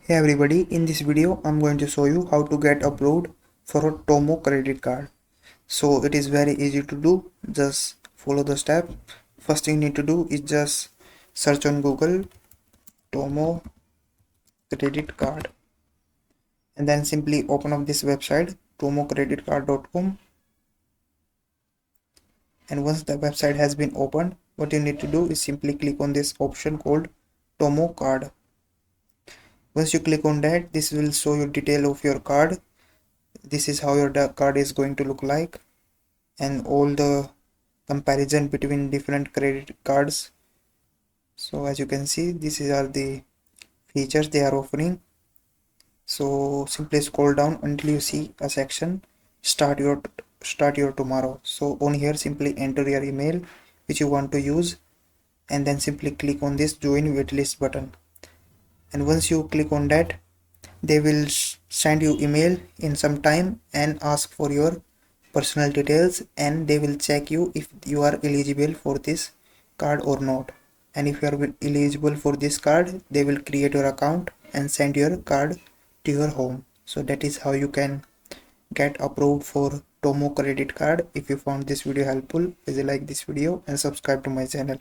Hey everybody, in this video I'm going to show you how to get approved for a Tomo credit card. So it is very easy to do, just follow the step. First thing you need to do is just search on Google Tomo credit card and then simply open up this website tomocreditcard.com, and once the website has been opened, what you need to do is simply click on this option called Tomo card. Once you click on that, this will show you detail of your card. This is how your card is going to look like, and all the comparison between different credit cards. So as you can see, these are the features they are offering. So simply scroll down until you see a section start your tomorrow. So on here simply enter your email which you want to use, and then simply click on this join waitlist button. And once you click on that, they will send you email in some time and ask for your personal details, and they will check you if you are eligible for this card or not. And if you are eligible for this card, they will create your account and send your card to your home. So that is how you can get approved for Tomo credit card. If you found this video helpful, please like this video and subscribe to my channel.